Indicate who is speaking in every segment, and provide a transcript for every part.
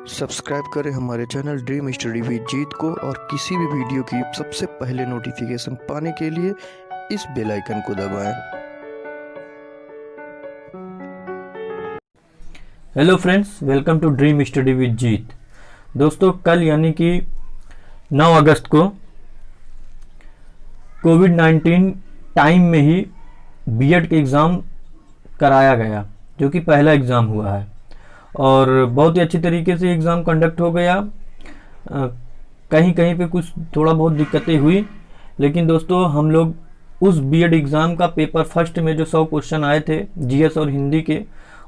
Speaker 1: Subscribe करें हमारे channel dream study with जीत को और किसी भी वीडियो की सबसे पहले नोटिफिकेशन पाने के लिए इस बेल आइकन को दबाएं।
Speaker 2: Hello friends, welcome to dream study with Jeet. दोस्तों, कल यानी कि 9 अगस्त को कोविड-19 टाइम में ही बीएड के एग्ज़ाम कराया गया, जो कि पहला एग्ज़ाम हुआ है और बहुत ही अच्छी तरीके से एग्ज़ाम कंडक्ट हो गया। कहीं कहीं पे कुछ थोड़ा बहुत दिक्कतें हुई, लेकिन दोस्तों हम लोग उस बीएड एग्ज़ाम का पेपर फर्स्ट में जो 100 क्वेश्चन आए थे जीएस और हिंदी के,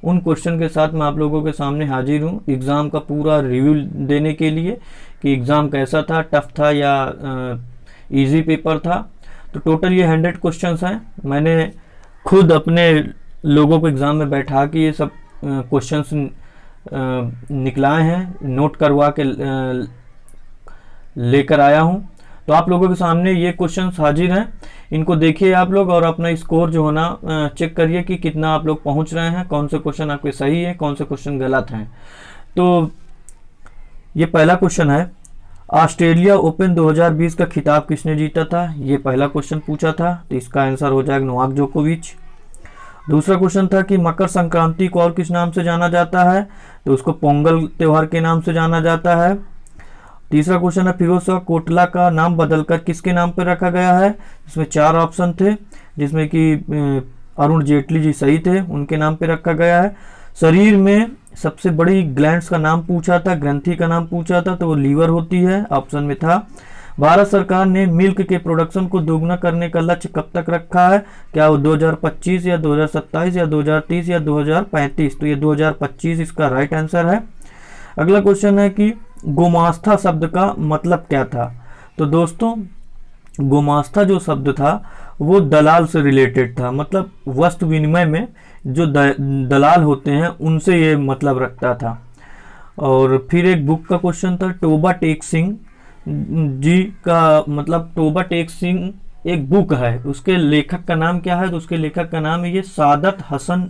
Speaker 2: उन क्वेश्चन के साथ मैं आप लोगों के सामने हाजिर हूँ एग्ज़ाम का पूरा रिव्यू देने के लिए कि एग्ज़ाम कैसा था, टफ था या इजी पेपर था। तो टोटल ये 100 क्वेश्चंस हैं। मैंने खुद अपने लोगों को एग्ज़ाम में बैठा के ये सब क्वेश्चंस निकलाए हैं, नोट करवा के लेकर आया हूं। तो आप लोगों के सामने ये क्वेश्चंस हाजिर हैं, इनको देखिए आप लोग और अपना स्कोर जो होना चेक करिए कि कितना आप लोग पहुंच रहे हैं, कौन से क्वेश्चन आपके सही है, कौन से क्वेश्चन गलत हैं। तो ये पहला क्वेश्चन है, ऑस्ट्रेलिया ओपन 2020 का खिताब किसने जीता था? ये पहला क्वेश्चन पूछा था, तो इसका आंसर हो जाएगा नोवाक जोकोविच। दूसरा क्वेश्चन था कि मकर संक्रांति को और किस नाम से जाना जाता है? तो उसको पोंगल त्योहार के नाम से जाना जाता है। तीसरा क्वेश्चन है, फिरोज शाह कोटला का नाम बदलकर किसके नाम पर रखा गया है? इसमें 4 ऑप्शन थे, जिसमें कि अरुण जेटली जी सही थे, उनके नाम पर रखा गया है। शरीर में सबसे बड़ी ग्लैंड्स का नाम पूछा था, ग्रंथि का नाम पूछा था, तो वो लीवर होती है, ऑप्शन में था। भारत सरकार ने मिल्क के प्रोडक्शन को दोगुना करने का लक्ष्य कब तक रखा है? क्या वो 2025 या 2027 या 2030 या 2035? तो ये 2025 इसका राइट आंसर है। अगला क्वेश्चन है कि गोमास्ता शब्द का मतलब क्या था? तो दोस्तों, गोमास्ता जो शब्द था वो दलाल से रिलेटेड था, मतलब वस्तु विनिमय में जो दलाल होते हैं उनसे ये मतलब रखता था। और फिर एक बुक का क्वेश्चन था, टोबा टेक सिंह जी का मतलब, टोबा टेक सिंह एक बुक है, उसके लेखक का नाम क्या है? तो उसके लेखक का नाम है ये सादत हसन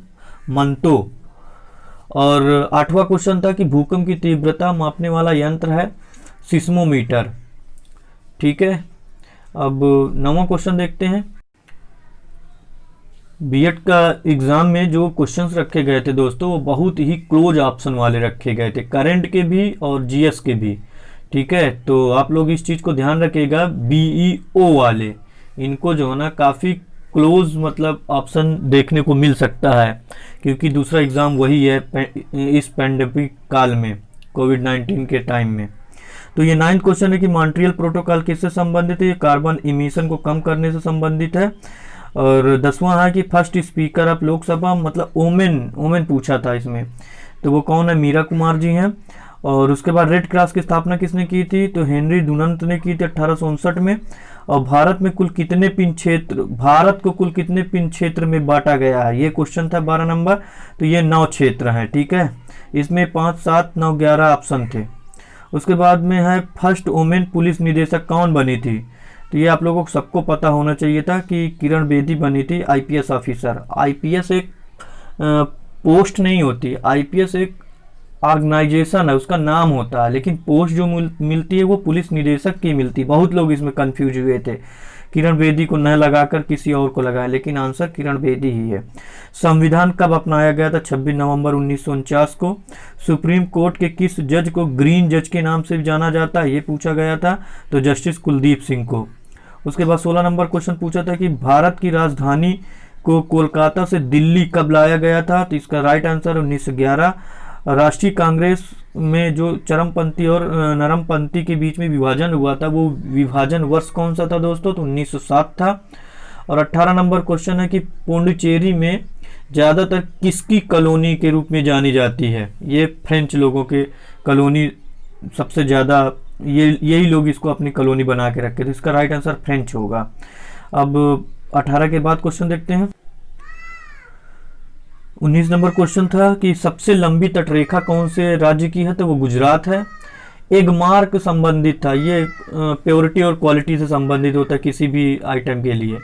Speaker 2: मंतो। और 8वां क्वेश्चन था कि भूकंप की तीव्रता मापने वाला यंत्र है सिस्मोमीटर। ठीक है, अब 9वां क्वेश्चन देखते हैं। बीएड का एग्जाम में जो क्वेश्चंस रखे गए थे दोस्तों, वो बहुत ही क्लोज ऑप्शन वाले रखे गए थे, करंट के भी और जीएस के भी। ठीक है, तो आप लोग इस चीज़ को ध्यान रखिएगा, बीईओ वाले इनको जो है ना काफ़ी क्लोज मतलब ऑप्शन देखने को मिल सकता है, क्योंकि दूसरा एग्ज़ाम वही है इस पैंडेमिक काल में, कोविड-19 के टाइम में। तो ये 9th क्वेश्चन है कि मॉन्ट्रियल प्रोटोकॉल किससे संबंधित है? ये कार्बन इमिशन को कम करने से संबंधित है। और 10वां है कि फर्स्ट स्पीकर ऑफ लोकसभा, मतलब ओमेन पूछा था इसमें, तो वो कौन है? मीरा कुमार जी हैं। और उसके बाद रेड क्रॉस की स्थापना किसने की थी? तो हेनरी डुनंट ने की थी 1859 में। और भारत को कुल कितने पिन क्षेत्र में बांटा गया है? ये क्वेश्चन था 12 नंबर। तो ये 9 क्षेत्र हैं। ठीक है, इसमें 5, 7, 9, 11 ऑप्शन थे। उसके बाद में है फर्स्ट वुमेन पुलिस निदेशक कौन बनी थी? तो ये आप लोगों को सबको पता होना चाहिए था कि किरण बेदी बनी थी आईपीएस ऑफिसर। आईपीएस एक पोस्ट नहीं होती, आईपीएस एक ऑर्गेनाइजेशन है, उसका नाम होता है, लेकिन पोस्ट जो मिलती है वो पुलिस निदेशक की मिलती है। बहुत लोग इसमें कंफ्यूज हुए थे, किरण बेदी को न लगाकर किसी और को लगाया, लेकिन आंसर किरण बेदी ही है। संविधान कब अपनाया गया था? 26 नवंबर 1949 को। सुप्रीम कोर्ट के किस जज को ग्रीन जज के नाम से जाना जाता है? ये पूछा गया था, तो जस्टिस कुलदीप सिंह को। उसके बाद 16 नंबर क्वेश्चन पूछा था कि भारत की राजधानी को कोलकाता से दिल्ली कब लाया गया था? तो इसका राइट आंसर 1911। राष्ट्रीय कांग्रेस में जो चरमपंथी और नरमपंथी के बीच में विभाजन हुआ था, वो विभाजन वर्ष कौन सा था दोस्तों? तो 1907 था। और 18 नंबर क्वेश्चन है कि पुडुचेरी में ज़्यादातर किसकी कॉलोनी के रूप में जानी जाती है? ये फ्रेंच लोगों के कॉलोनी सबसे ज़्यादा, यही लोग इसको अपनी कॉलोनी बना के रखे थे। इसका राइट आंसर फ्रेंच होगा। अब 18 के बाद क्वेश्चन देखते हैं। 19 नंबर क्वेश्चन था कि सबसे लंबी तटरेखा कौन से राज्य की है? तो वो गुजरात है। एक मार्क संबंधित था, ये प्योरिटी और क्वालिटी से संबंधित होता है किसी भी आइटम के लिए।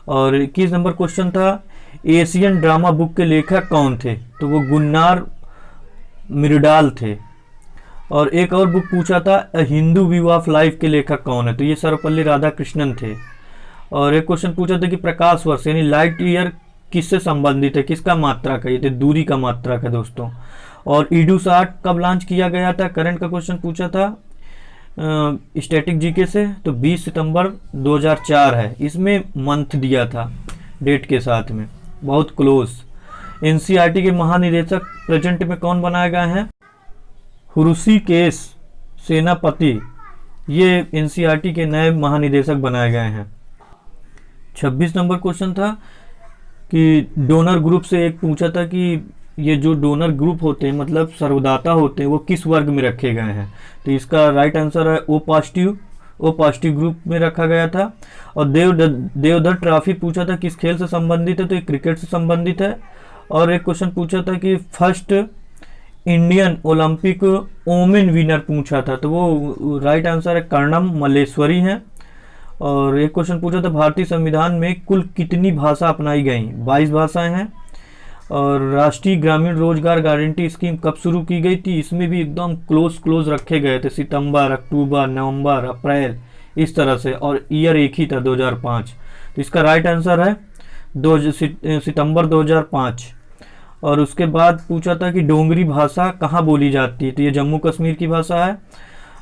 Speaker 2: और 21 नंबर क्वेश्चन था, एशियन ड्रामा बुक के लेखक कौन थे? तो वो गुन्नार मिर्डाल थे। और एक और बुक पूछा था अ हिंदू व्यू ऑफ लाइफ के लेखक कौन है, तो ये सर्वपल्ली राधाकृष्णन थे। और एक क्वेश्चन पूछा था कि प्रकाश वर्ष यानी लाइट ईयर किससे संबंधित है, किसका मात्रक है, ये तो दूरी का मात्रक है दोस्तों। और ईडूसाट कब लॉन्च किया गया था, करंट का क्वेश्चन पूछा था स्टैटिक जीके से, तो 20 सितंबर 2004 है। इसमें मंथ दिया था डेट के साथ में, बहुत क्लोज। एनसीईआरटी के महानिदेशक प्रेजेंट में कौन बनाए गए हैं, ऋषिकेश सेनापति, ये एनसीईआरटी के नए महानिदेशक बनाए गए हैं। 26 नंबर क्वेश्चन था कि डोनर ग्रुप से एक पूछा था कि ये जो डोनर ग्रुप होते हैं मतलब सर्वदाता होते हैं वो किस वर्ग में रखे गए हैं, तो इसका राइट आंसर है ओ पॉजिटिव ग्रुप में रखा गया था। और देवधर ट्रॉफी पूछा था किस खेल से संबंधित है, तो ये क्रिकेट से संबंधित है। और एक क्वेश्चन पूछा था कि first Indian Olympic women winner पूछा था, तो वो राइट आंसर है कर्णम मल्लेश्वरी हैं। और एक क्वेश्चन पूछा था भारतीय संविधान में कुल कितनी भाषा अपनाई गई, 22 भाषाएं हैं। और राष्ट्रीय ग्रामीण रोजगार गारंटी स्कीम कब शुरू की गई थी, इसमें भी एकदम क्लोज रखे गए थे, सितंबर, अक्टूबर, नवंबर, अप्रैल, इस तरह से। और ईयर एक ही था 2005, तो इसका राइट आंसर है सितंबर 2005। और उसके बाद पूछा था कि डोंगरी भाषा कहाँ बोली जाती है, तो ये जम्मू कश्मीर की भाषा है।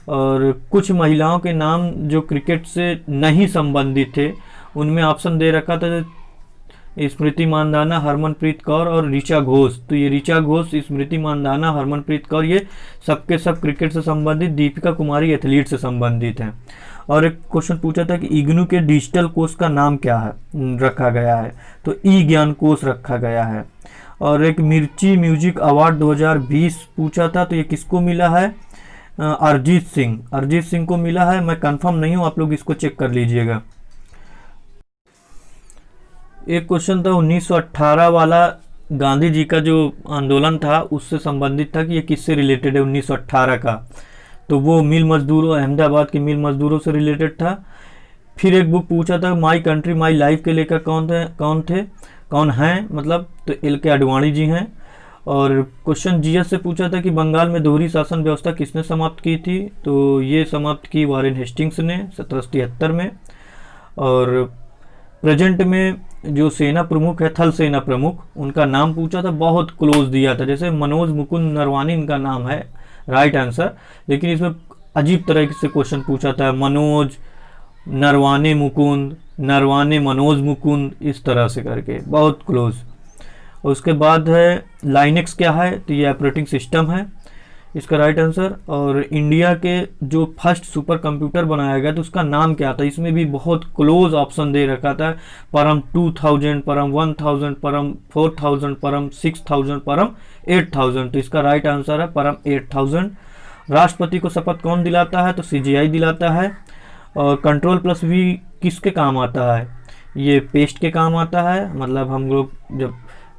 Speaker 2: और कुछ महिलाओं के नाम जो क्रिकेट से नहीं संबंधित थे उनमें ऑप्शन दे रखा था स्मृति मानधाना, हरमनप्रीत कौर और ऋचा घोष, तो ये ऋचा घोष, स्मृति मानधाना, हरमनप्रीत कौर, ये सबके सब क्रिकेट से संबंधित, दीपिका कुमारी एथलीट से संबंधित हैं। और एक क्वेश्चन पूछा था कि इग्नू के डिजिटल कोर्स का नाम क्या है रखा गया है, तो ई ज्ञान कोर्स रखा गया है। और एक मिर्ची म्यूजिक अवार्ड 2020 पूछा था, तो ये किसको मिला है, अरिजीत सिंह को मिला है। मैं कंफर्म नहीं हूँ, आप लोग इसको चेक कर लीजिएगा। एक क्वेश्चन था 1918 वाला, गांधी जी का जो आंदोलन था उससे संबंधित था कि ये किससे रिलेटेड है 1918 का, तो वो मिल मजदूरों, अहमदाबाद के मिल मजदूरों से रिलेटेड था। फिर एक बुक पूछा था माई कंट्री माई लाइफ के लेकर कौन हैं मतलब, तो एल के आडवाणी जी हैं। और क्वेश्चन जीएस से पूछा था कि बंगाल में दोहरी शासन व्यवस्था किसने समाप्त की थी, तो ये समाप्त की वारेन हेस्टिंग्स ने 1773 में। और प्रेजेंट में जो सेना प्रमुख है, थल सेना प्रमुख, उनका नाम पूछा था, बहुत क्लोज दिया था, जैसे मनोज मुकुंद नरवानी इनका नाम है राइट आंसर, लेकिन इसमें अजीब तरह से क्वेश्चन पूछा था, मनोज नरवाने मुकुंद, नरवाने मनोज मुकुंद, इस तरह से करके, बहुत क्लोज। उसके बाद है लाइनेक्स क्या है, तो ये ऑपरेटिंग सिस्टम है, इसका राइट आंसर। और इंडिया के जो फर्स्ट सुपर कंप्यूटर बनाया गया तो उसका नाम क्या था, इसमें भी बहुत क्लोज ऑप्शन दे रखा था, परम 2000, परम 1000, परम 4000, परम 6000, परम 8000, तो इसका राइट आंसर है परम 8000। राष्ट्रपति को शपथ कौन दिलाता है, तो सीजीआई दिलाता है। और कंट्रोल प्लस वी किसके काम आता है, ये पेस्ट के काम आता है, मतलब हम लोग जब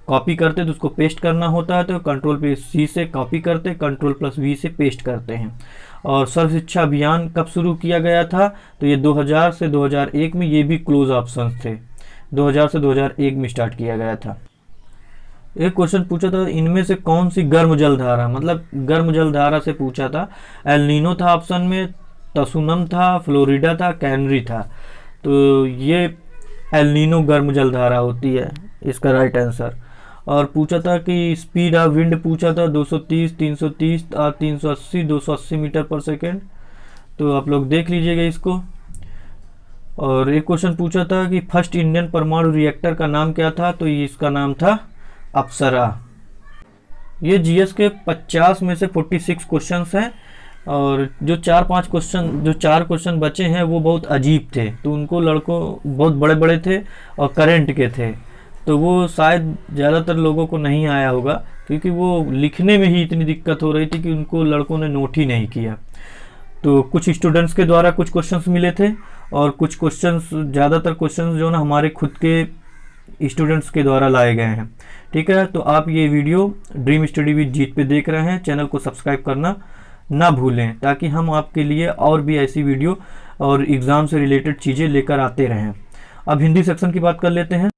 Speaker 2: कॉपी करते तो उसको पेस्ट करना होता है, तो कंट्रोल प्लस सी से कॉपी करते, कंट्रोल प्लस वी से पेस्ट करते हैं। और सर्व शिक्षा अभियान कब शुरू किया गया था, तो ये 2000 से 2001 में, ये भी क्लोज ऑप्शंस थे, 2000 से 2001 में स्टार्ट किया गया था। एक क्वेश्चन पूछा था इनमें से कौन सी गर्म जलधारा, मतलब गर्म जलधारा से पूछा था, एल नीनो था ऑप्शन में, तसुनम था, फ्लोरिडा था, कैनरी था, तो ये एल नीनो गर्म जलधारा होती है, इसका राइट आंसर। और पूछा था कि स्पीड ऑफ विंड पूछा था 230, 330 और 380, 280 मीटर पर सेकेंड, तो आप लोग देख लीजिएगा इसको। और एक क्वेश्चन पूछा था कि फर्स्ट इंडियन परमाणु रिएक्टर का नाम क्या था, तो इसका नाम था अप्सरा। ये जीएस के 50 में से 46 क्वेश्चंस हैं, और जो 4 क्वेश्चन बचे हैं वो बहुत अजीब थे, तो उनको लड़कों बहुत बड़े बड़े थे और करंट के थे, तो वो शायद ज़्यादातर लोगों को नहीं आया होगा, क्योंकि वो लिखने में ही इतनी दिक्कत हो रही थी कि उनको लड़कों ने नोट ही नहीं किया। तो कुछ स्टूडेंट्स के द्वारा कुछ क्वेश्चंस मिले थे, और कुछ क्वेश्चंस, ज़्यादातर क्वेश्चंस जो ना हमारे खुद के स्टूडेंट्स के द्वारा लाए गए हैं। ठीक है, तो आप ये वीडियो ड्रीम स्टडी विद जीत पे देख रहे हैं, चैनल को सब्सक्राइब करना ना भूलें, ताकि हम आपके लिए और भी ऐसी वीडियो और एग्ज़ाम से रिलेटेड चीज़ें लेकर आते रहें। अब हिंदी सेक्शन की बात कर लेते हैं।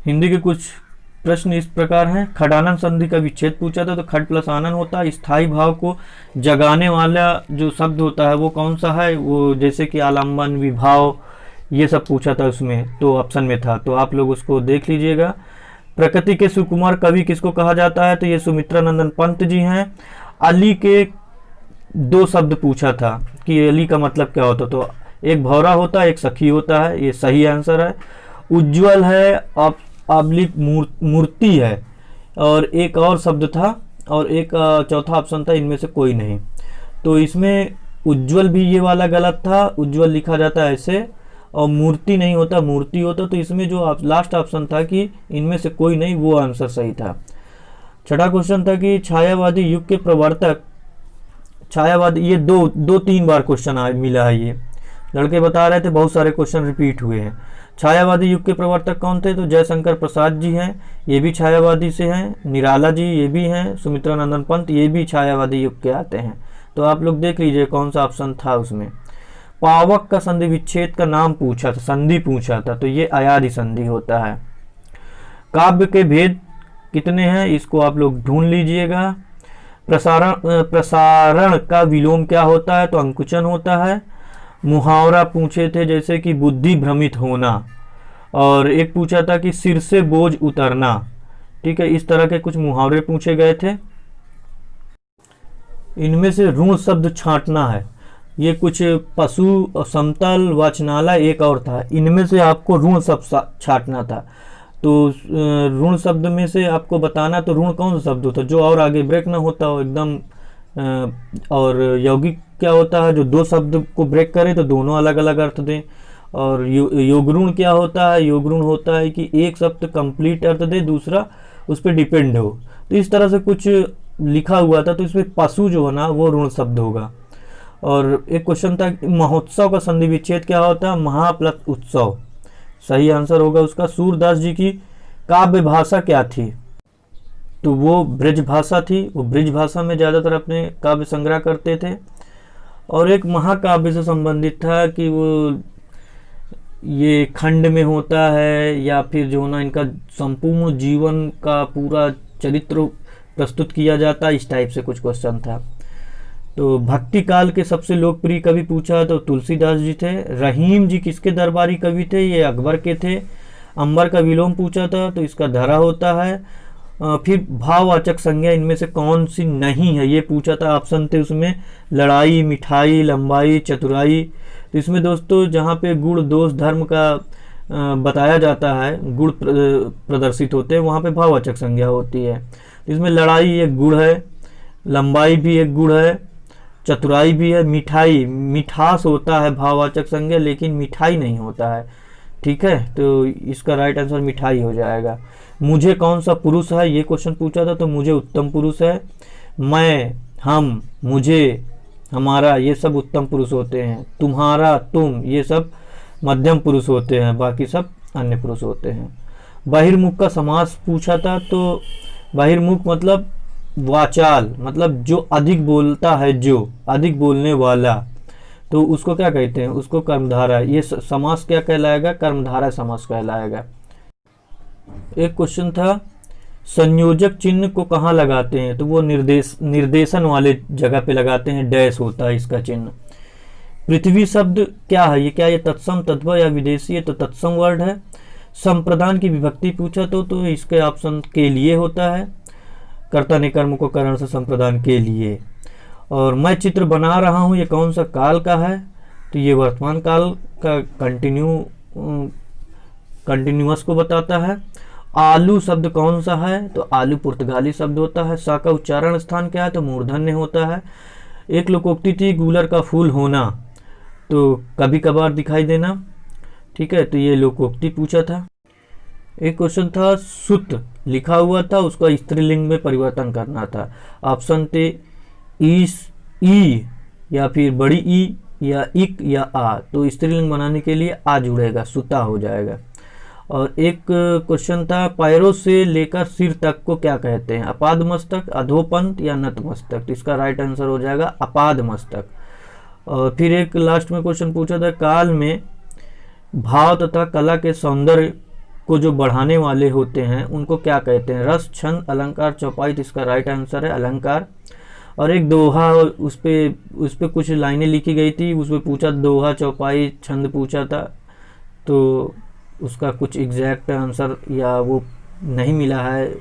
Speaker 2: हिंदी के कुछ प्रश्न इस प्रकार है, खडानन संधि का विच्छेद पूछा था, तो खड प्लस आनन होता है। स्थाई भाव को जगाने वाला जो शब्द होता है वो कौन सा है, वो जैसे कि आलम्बन, विभाव, ये सब पूछा था उसमें, तो ऑप्शन में था, तो आप लोग उसको देख लीजिएगा। प्रकृति के सुकुमार कवि किसको कहा जाता है, तो ये सुमित्रा नंदन पंत जी हैं। अली के 2 शब्द पूछा था कि अली का मतलब क्या होता, तो एक भौरा होता है, एक सखी होता है, ये सही आंसर है। उज्ज्वल है, ऑब्लिक मूर्ति है, और एक और शब्द था, और एक चौथा ऑप्शन था, इनमें से कोई नहीं। तो इसमें उज्ज्वल भी ये वाला गलत था, उज्ज्वल लिखा जाता है ऐसे, और मूर्ति नहीं होता, मूर्ति होता। तो इसमें जो लास्ट ऑप्शन था कि इनमें से कोई नहीं, वो आंसर सही था। छठा क्वेश्चन था कि छायावादी युग के प्रवर्तक, छायावादी, ये 2-3 बार क्वेश्चन मिला है, ये लड़के बता रहे थे, बहुत सारे क्वेश्चन रिपीट हुए हैं। छायावादी युग के प्रवर्तक कौन थे, तो जयशंकर प्रसाद जी हैं, ये भी छायावादी से हैं। निराला जी ये भी हैं। सुमित्रा नंदन पंत ये भी छायावादी युग के आते हैं। तो आप लोग देख लीजिए कौन सा ऑप्शन था उसमें। पावक का संधि विच्छेद का नाम पूछा था, संधि पूछा था, तो ये अयादि संधि होता है। काव्य के भेद कितने हैं, इसको आप लोग ढूंढ लीजिएगा। प्रसारण का विलोम क्या होता है, तो अंकुचन होता है। मुहावरा पूछे थे जैसे कि बुद्धि भ्रमित होना, और एक पूछा था कि सिर से बोझ उतरना। ठीक है, इस तरह के कुछ मुहावरे पूछे गए थे। इनमें से ऋण शब्द छांटना है, ये कुछ पशु, समतल, वाचनालय, एक और था, इनमें से आपको ऋण शब्द छांटना था। तो ऋण शब्द में से आपको बताना, तो ऋण कौन सा शब्द होता है जो और आगे ब्रेक ना होता हो एकदम, और यौगिक क्या होता है जो 2 शब्द को ब्रेक करे तो दोनों अलग अलग अर्थ दें। और योगऋण क्या होता है, योगऋण होता है कि एक शब्द कंप्लीट अर्थ दे, दूसरा उस पर डिपेंड हो। तो इस तरह से कुछ लिखा हुआ था, तो इसमें पशु जो है ना वो ऋण शब्द होगा। और एक क्वेश्चन था महोत्सव का संधि विच्छेद क्या होता है, महा प्लस उत्सव, सही आंसर होगा उसका। सूरदास जी की काव्य भाषा क्या थी, तो वो ब्रज भाषा थी, वो ब्रज भाषा में ज़्यादातर अपने काव्य संग्रह करते थे। और एक महाकाव्य से संबंधित था कि वो ये खंड में होता है, या फिर जो ना इनका संपूर्ण जीवन का पूरा चरित्र प्रस्तुत किया जाता है, इस टाइप से कुछ क्वेश्चन था। तो भक्ति काल के सबसे लोकप्रिय कवि पूछा तो तुलसीदास जी थे। रहीम जी किसके दरबारी कवि थे, ये अकबर के थे। अंबर का विलोम पूछा था, तो इसका धरा होता है। फिर भाववाचक संज्ञा इनमें से कौन सी नहीं है, ये पूछा था, ऑप्शन थे उसमें लड़ाई, मिठाई, लंबाई, चतुराई। तो इसमें दोस्तों जहाँ पे गुण, दोष, धर्म का बताया जाता है, गुण प्रदर्शित होते हैं, वहाँ पे भाववाचक संज्ञा होती है। तो इसमें लड़ाई एक गुण है, लंबाई भी एक गुण है, चतुराई भी है, मिठाई, मिठास होता है भाववाचक संज्ञा, लेकिन मिठाई नहीं होता है। ठीक है, तो इसका राइट आंसर मिठाई हो जाएगा। मुझे कौन सा पुरुष है, ये क्वेश्चन पूछा था, तो मुझे उत्तम पुरुष है। मैं, हम, मुझे, हमारा, ये सब उत्तम पुरुष होते हैं। तुम्हारा, तुम, ये सब मध्यम पुरुष होते हैं, बाकी सब अन्य पुरुष होते हैं। बहिर्मुख का समास पूछा था, तो बहिर्मुख मतलब वाचाल, मतलब जो अधिक बोलता है, जो अधिक बोलने वाला, तो उसको क्या कहते हैं, उसको कर्मधारा। ये समास क्या कहलाएगा, कर्मधारा समास कहलाएगा। एक क्वेश्चन था संयोजक चिन्ह को कहाँ लगाते हैं, तो वो निर्देशन वाले जगह पे लगाते हैं, डैश होता है इसका चिन्ह। पृथ्वी शब्द क्या है, ये क्या ये तत्सम, तत्व या विदेशी है, तो तत्सम वर्ड है। संप्रदान की विभक्ति पूछा तो इसके ऑप्शन के लिए होता है, कर्ता ने कर्म को करण से संप्रदान के लिए। और मैं चित्र बना रहा हूँ, ये कौन सा काल का है, तो ये वर्तमान काल का कंटिन्यूअस को बताता है। आलू शब्द कौन सा है, तो आलू पुर्तगाली शब्द होता है। सा का उच्चारण स्थान क्या है, तो मूर्धन्य होता है। एक लोकोक्ति थी गूलर का फूल होना, तो कभी कभार दिखाई देना। ठीक है, तो ये लोकोक्ति पूछा था। एक क्वेश्चन था सुत लिखा हुआ था, उसका स्त्रीलिंग में परिवर्तन करना था। ऑप्शन थे ई या फिर बड़ी ई या इक या आ, तो स्त्रीलिंग बनाने के लिए आ जुड़ेगा, सुता हो जाएगा। और एक क्वेश्चन था पैरों से लेकर सिर तक को क्या कहते हैं, अपाद मस्तक, अधोपंत या नतमस्तक, तो इसका राइट आंसर हो जाएगा अपाद मस्तक। और फिर एक लास्ट में क्वेश्चन पूछा था काल में भाव तथा कला के सौंदर्य को जो बढ़ाने वाले होते हैं उनको क्या कहते हैं? रस, छंद, अलंकार, चौपाई। तो इसका राइट आंसर है अलंकार। और एक दोहा, उस पे कुछ लाइनें लिखी गई थी, उस पे पूछा दोहा, चौपाई, छंद पूछा था, तो उसका कुछ एग्जैक्ट आंसर या वो नहीं मिला है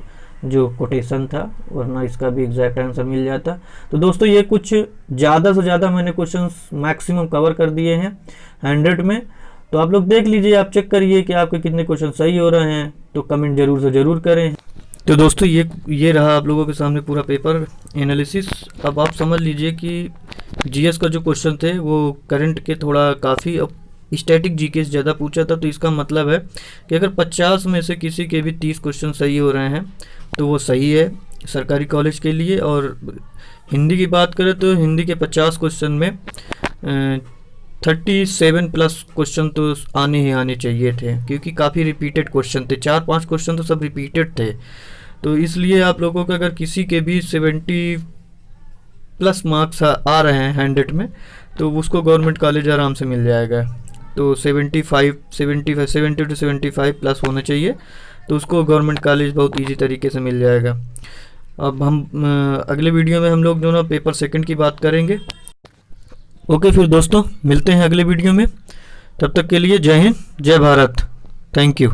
Speaker 2: जो कोटेशन था, वरना इसका भी एग्जैक्ट आंसर मिल जाता। तो दोस्तों ये कुछ ज़्यादा से ज़्यादा मैंने क्वेश्चंस मैक्सिमम कवर कर दिए हैं 100 में। तो आप लोग देख लीजिए, आप चेक करिए कि आपके कितने क्वेश्चन सही हो रहे हैं, तो कमेंट जरूर से ज़रूर करें। तो दोस्तों ये रहा आप लोगों के सामने पूरा पेपर एनालिसिस। अब आप समझ लीजिए कि जीएस का जो क्वेश्चन थे वो करंट के थोड़ा काफ़ी, अब स्टैटिक जीके से ज़्यादा पूछा था। तो इसका मतलब है कि अगर 50 में से किसी के भी 30 क्वेश्चन सही हो रहे हैं तो वो सही है सरकारी कॉलेज के लिए। और हिंदी की बात करें तो हिंदी के 50 क्वेश्चन में 37 प्लस क्वेश्चन तो आने ही आने चाहिए थे, क्योंकि काफ़ी रिपीटेड क्वेश्चन थे, 4-5 क्वेश्चन तो सब रिपीटेड थे। तो इसलिए आप लोगों का अगर किसी के भी 70 प्लस मार्क्स आ रहे हैं 100 में, तो उसको गवर्नमेंट कॉलेज आराम से मिल जाएगा। तो 70 to 75 प्लस होना चाहिए, तो उसको गवर्नमेंट कॉलेज बहुत इजी तरीके से मिल जाएगा। अब हम अगले वीडियो में हम लोग जो ना पेपर सेकंड की बात करेंगे। ओके फिर दोस्तों, मिलते हैं अगले वीडियो में। तब तक के लिए जय हिंद, जय भारत, थैंक यू।